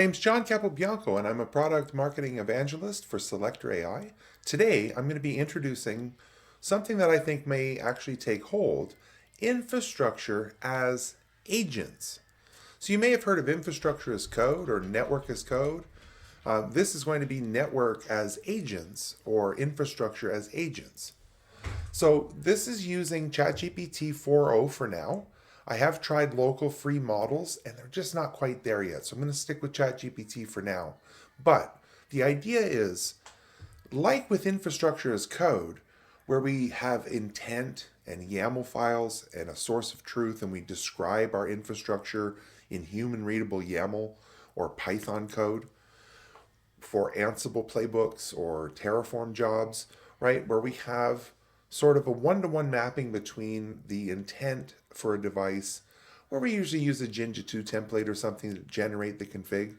My name's John Capobianco, and I'm a product marketing evangelist for Selector AI. Today, I'm going to be introducing something that I think may actually take hold: infrastructure as agents. So you may have heard of infrastructure as code or network as code. This is going to be network as agents or infrastructure as agents. So this is using ChatGPT 4.0 for now. I have tried local free models and they're just not quite there yet. So I'm going to stick with ChatGPT for now. But the idea is, like with infrastructure as code, where we have intent and YAML files and a source of truth, and we describe our infrastructure in human readable YAML or Python code for Ansible playbooks or Terraform jobs, right? Where we have sort of a one-to-one mapping between the intent for a device, where we usually use a Jinja 2 template or something to generate the config.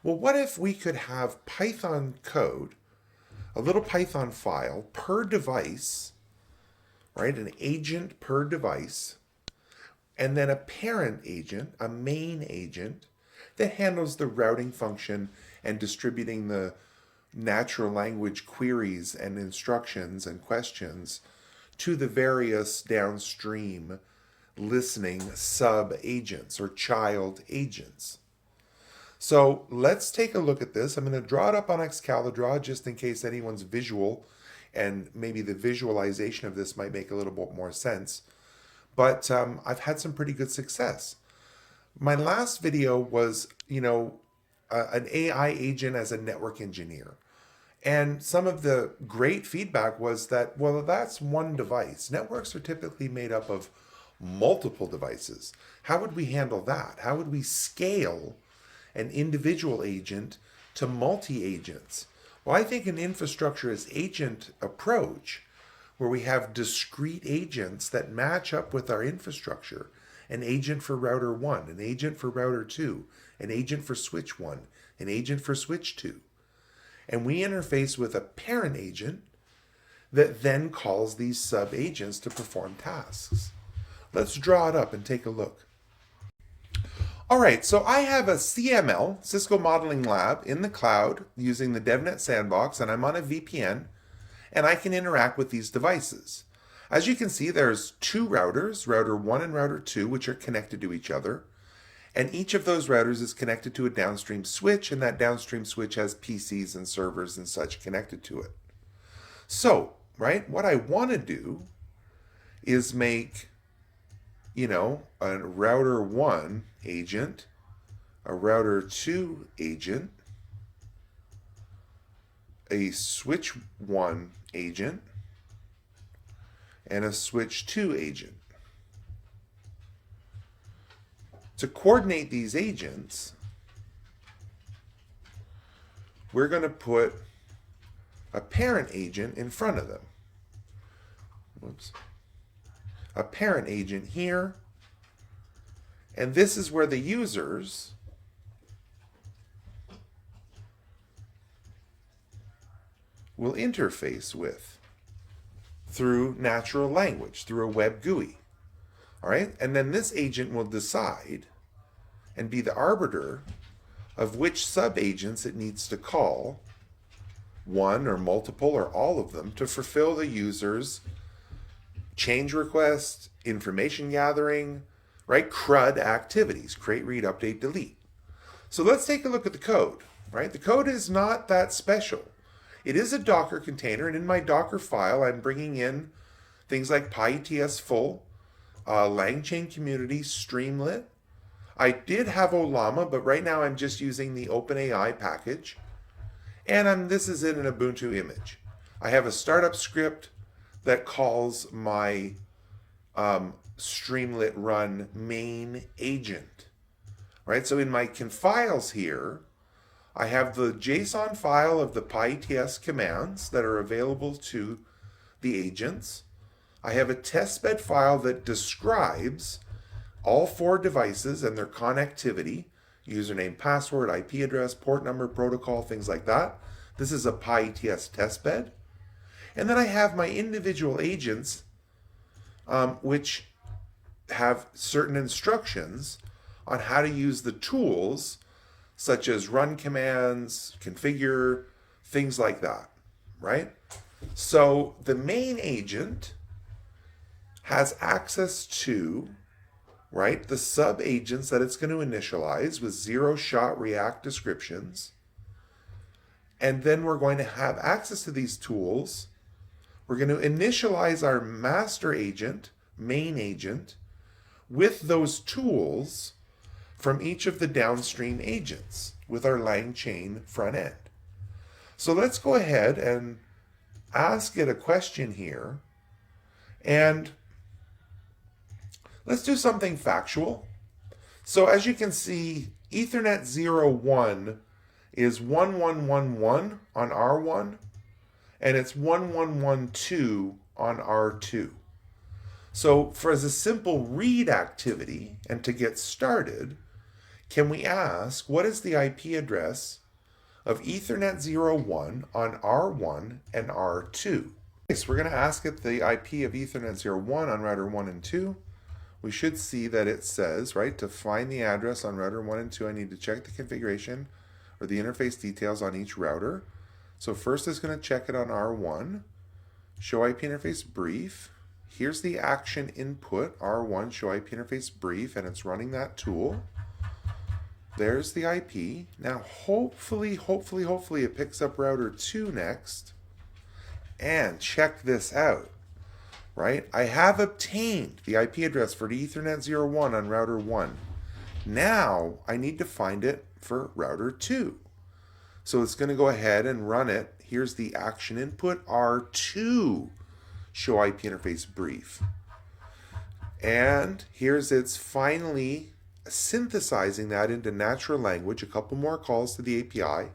Well, what if we could have Python code, a little Python file per device, right? An agent per device, and then a parent agent, a main agent, that handles the routing function and distributing the natural language queries and instructions and questions to the various downstream listening sub agents or child agents. So let's take a look at this. I'm going to draw it up on Excalidraw just in case anyone's visual, and maybe the visualization of this might make a little bit more sense. But I've had some pretty good success. My last video was, an AI agent as a network engineer. And some of the great feedback was that, well, that's one device. Networks are typically made up of multiple devices. How would we handle that? How would we scale an individual agent to multi-agents? Well, I think an infrastructure as agent approach, where we have discrete agents that match up with our infrastructure, an agent for router 1, an agent for router 2, an agent for switch 1, an agent for switch 2. And we interface with a parent agent that then calls these sub-agents to perform tasks. Let's draw it up and take a look. All right, so I have a CML, Cisco Modeling Lab, in the cloud using the DevNet Sandbox, and I'm on a VPN, and I can interact with these devices. As you can see, there's two routers, router 1 and router 2, which are connected to each other. And each of those routers is connected to a downstream switch, and that downstream switch has PCs and servers and such connected to it. So, right, what I want to do is make, a router 1 agent, a router 2 agent, a switch 1 agent, and a switch 2 agent. To coordinate these agents, we're going to put a parent agent in front of them. Whoops. A parent agent here. And this is where the users will interface with through natural language, through a web GUI. All right, and then this agent will decide and be the arbiter of which sub-agents it needs to call, one or multiple or all of them, to fulfill the user's change request, information gathering, right, CRUD activities, create, read, update, delete. So let's take a look at the code, right? The code is not that special. It is a Docker container, and in my Docker file, I'm bringing in things like PyETS full, LangChain community, Streamlit. I did have Olama, but right now I'm just using the OpenAI package. And this is in an Ubuntu image. I have a startup script that calls my Streamlit run main agent. Right? So in my confiles here, I have the JSON file of the PyETS commands that are available to the agents. I have a testbed file that describes all 4 devices and their connectivity, username, password, IP address, port number, protocol, things like that. This is a PyETS testbed. And then I have my individual agents, which have certain instructions on how to use the tools such as run commands, configure, things like that, right? So the main agent has access to, right, the sub agents that it's going to initialize with zero-shot React descriptions. And then we're going to have access to these tools. We're going to initialize our master agent, main agent, with those tools from each of the downstream agents with our LangChain front end. So let's go ahead and ask it a question here. And let's do something factual. So as you can see, Ethernet 01 is 1111 on R1, and it's 1112 on R2. So as a simple read activity, and to get started, can we ask, what is the IP address of Ethernet 01 on R1 and R2? So we're going to ask it the IP of Ethernet 01 on router 1 and 2. We should see that it says, right, to find the address on router 1 and 2, I need to check the configuration or the interface details on each router. So first it's going to check it on R1, show IP interface brief. Here's the action input, R1, show IP interface brief, and it's running that tool. There's the IP. Now hopefully it picks up router 2 next. And check this out, right? I have obtained the IP address for the Ethernet 01 on router 1. Now I need to find it for router 2. So it's going to go ahead and run it. Here's the action input, R2, show IP interface brief. And here's its finally synthesizing that into natural language, a couple more calls to the API.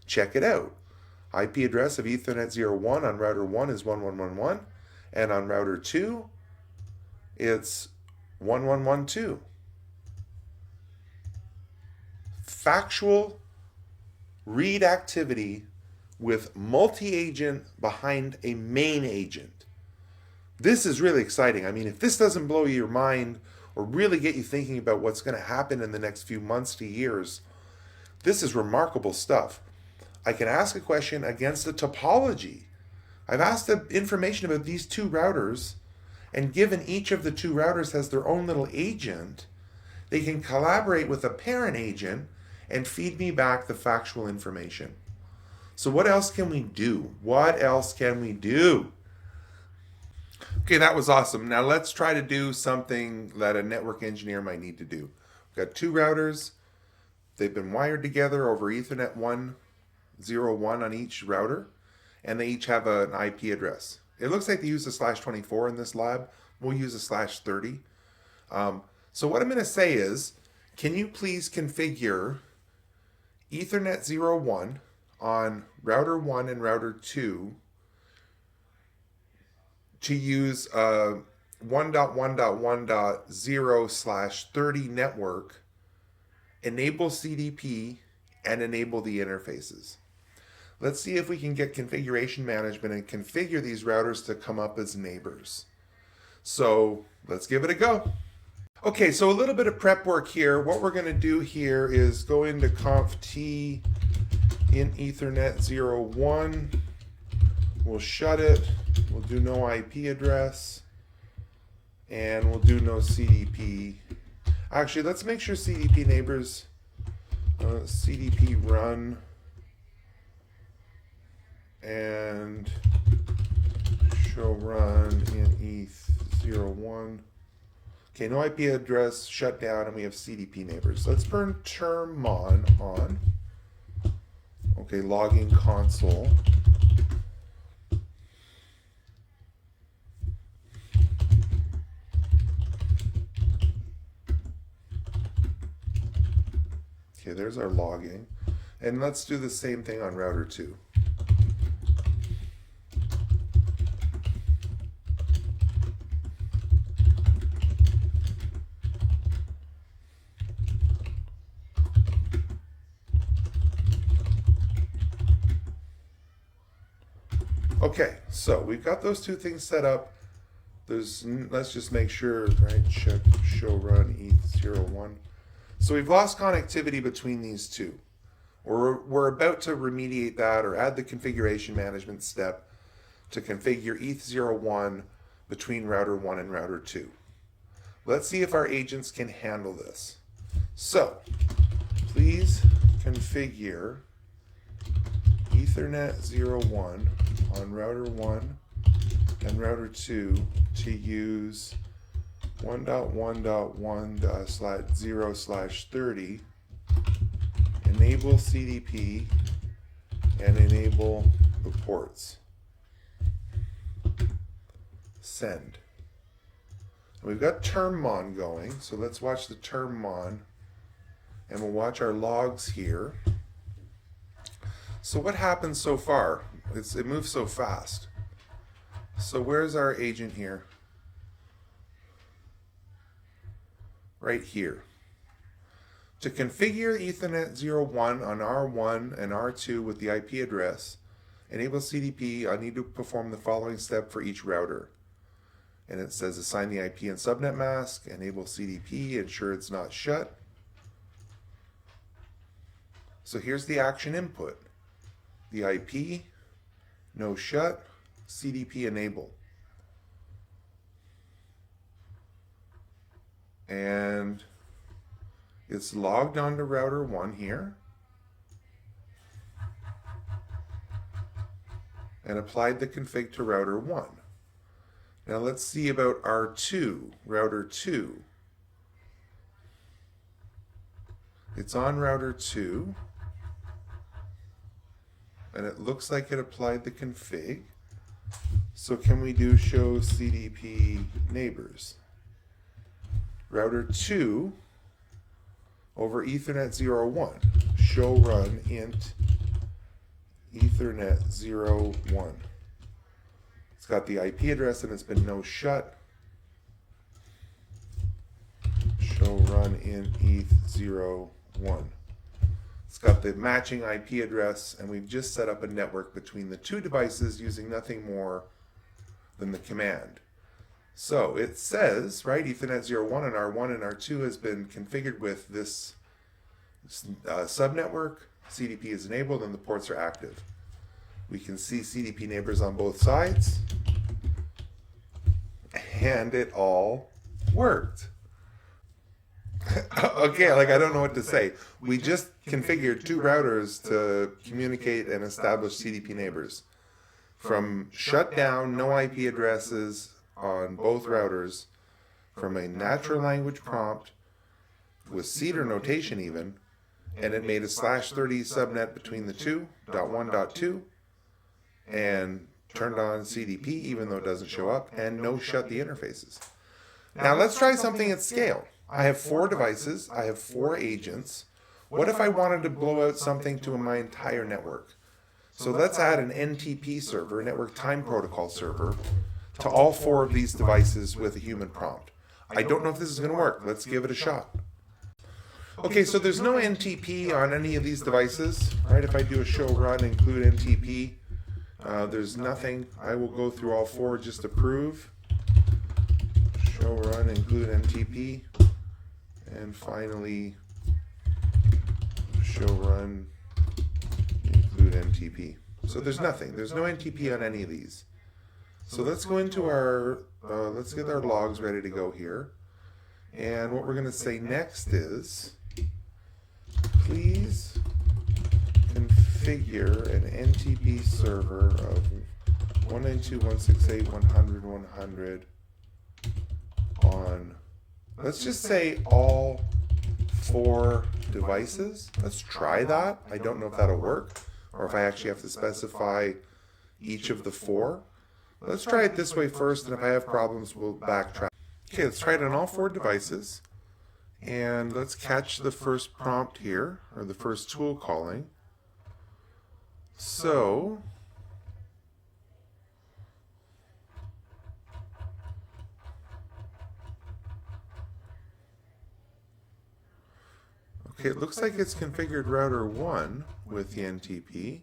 Check it out. IP address of Ethernet 01 on router 1 is 1111, and on router 2, it's 1112. Factual read activity with multi-agent behind a main agent. This is really exciting. I mean, if this doesn't blow your mind or really get you thinking about what's going to happen in the next few months to years, this is remarkable stuff. I can ask a question against a topology. I've asked the information about these two routers, and given each of the two routers has their own little agent, they can collaborate with a parent agent and feed me back the factual information. So what else can we do? What else can we do? Okay, that was awesome. Now let's try to do something that a network engineer might need to do. We've got two routers. They've been wired together over Ethernet 101 on each router, and they each have an IP address. It looks like they use a /24 in this lab. We'll use a /30. So what I'm going to say is, can you please configure Ethernet 01 on router 1 and router 2 to use 1.1.1.0/30 network, enable CDP, and enable the interfaces. Let's see if we can get configuration management and configure these routers to come up as neighbors. So let's give it a go. Okay, so a little bit of prep work here. What we're going to do here is go into conf t in Ethernet 01. We'll shut it. We'll do no IP address. And we'll do no CDP. Actually, let's make sure CDP neighbors, CDP run, and show run in ETH01. Okay, no IP address, shut down, and we have CDP neighbors. Let's turn termmon on. Okay, logging console. Okay, there's our logging. And let's do the same thing on router 2. Okay, so we've got those two things set up. Let's just make sure, right, check show run ETH01. So we've lost connectivity between these two. or we're about to remediate that or add the configuration management step to configure ETH01 between router 1 and router 2. Let's see if our agents can handle this. So, please configure Ethernet 01 on router 1 and router 2 to use 1.1.1/0/30, enable CDP, and enable the ports. Send. We've got term mon going, so let's watch the term mon, and we'll watch our logs here. So what happened so far? It moves so fast. So where's our agent here? Right here. To configure Ethernet 01 on R1 and R2 with the IP address, enable CDP, I need to perform the following step for each router. And it says assign the IP and subnet mask, enable CDP, ensure it's not shut. So here's the action input. The IP, no shut, CDP enable. And it's logged onto router 1 here and applied the config to router 1. Now let's see about R2, router 2. It's on router 2, and it looks like it applied the config. So can we do show CDP neighbors? Router 2 over Ethernet 01, show run int Ethernet 01. It's got the IP address and it's been no shut. Show run in ETH01. It's got the matching IP address, and we've just set up a network between the two devices using nothing more than the command. So it says, right, Ethernet 01 and R1 and R2 has been configured with this subnetwork. CDP is enabled and the ports are active. We can see CDP neighbors on both sides, and it all worked. Okay, like I don't know what to say. We just configured two routers to communicate and establish CDP neighbors. From shutdown, no IP addresses on both routers, from a natural language prompt with Cedar notation even, and it made a /30 subnet between the two, .1.2, and turned on CDP even though it doesn't show up, and no shut the interfaces. Now let's try something at scale. I have 4 devices, I have 4 agents. What if I wanted to blow out something to my entire network? So let's add an NTP server, a network time protocol server, to all 4 of these devices with a human prompt. I don't know if this is going to work. Let's give it a shot. Okay, so there's no NTP on any of these devices, right? If I do a show run, include NTP, there's nothing. I will go through all 4 just to prove. Show run, include NTP, and finally show run, include NTP. So there's nothing. There's no NTP on any of these. So let's go into our, let's get our logs ready to go here. And what we're going to say next is, please configure an NTP server of 192.168.100.100 on, let's just say all 4 devices. Let's try that. I don't know if that'll work, or if I actually have to specify each of the 4. Let's try it this way first, and if I have problems, we'll backtrack. Okay, let's try it on all 4 devices. And let's catch the first prompt here, or the first tool calling. So, okay, it looks like it's configured router 1 with the NTP.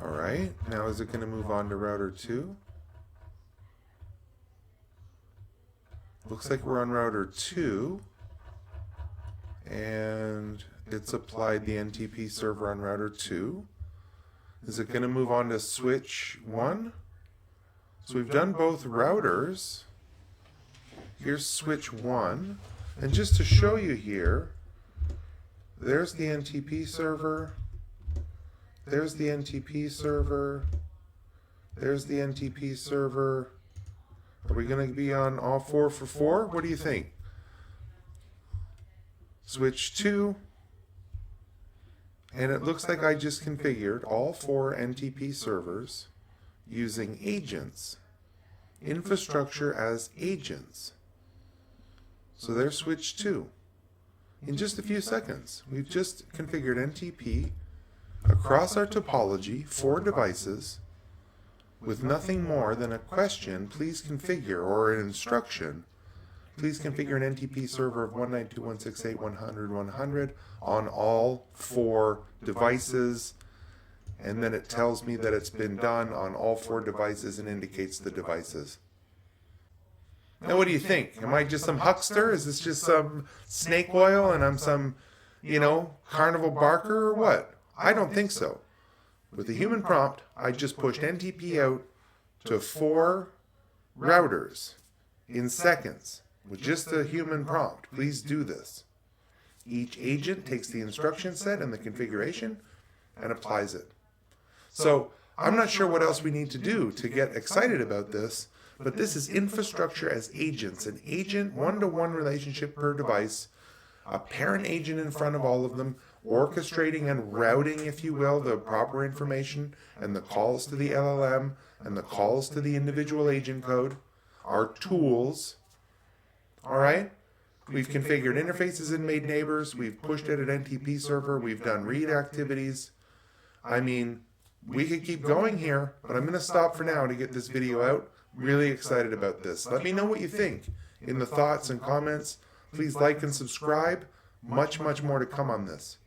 All right, now is it going to move on to router 2? Looks like we're on router 2. and it's applied the NTP server on router 2. Is it going to move on to switch 1? So we've done both routers. Here's switch 1. And just to show you here, there's the NTP server. There's the NTP server. There's the NTP server. Are we going to be on all 4 for 4? What do you think? Switch 2. And it looks like I just configured all 4 NTP servers using agents. Infrastructure as agents. So there's switch 2. In just a few seconds, we've just configured NTP across our topology, 4 devices, with nothing more than a question, please configure, or an instruction, please configure an NTP server of 192.168.100.100 on all 4 devices, and then it tells me that it's been done on all 4 devices and indicates the devices. Now what do you think? Am I just some huckster? Is this just some snake oil and I'm some, carnival barker or what? I don't think so. With a human prompt, I just pushed NTP out to 4 routers in seconds with just a human prompt. Please do this. Each agent takes the instruction set and the configuration and applies it. So I'm not sure what else we need to do to get excited about this, but this is infrastructure as agents, an agent, one-to-one relationship per device, a parent agent in front of all of them, orchestrating and routing, if you will, the proper information and the calls to the LLM and the calls to the individual agent code, our tools. All right? We've configured interfaces and made neighbors. We've pushed it at NTP server. We've done read activities. I mean, we could keep going here, but I'm going to stop for now to get this video out. Really excited about this. Let me know what you think in the thoughts and comments. Please like and subscribe. Much, much more to come on this.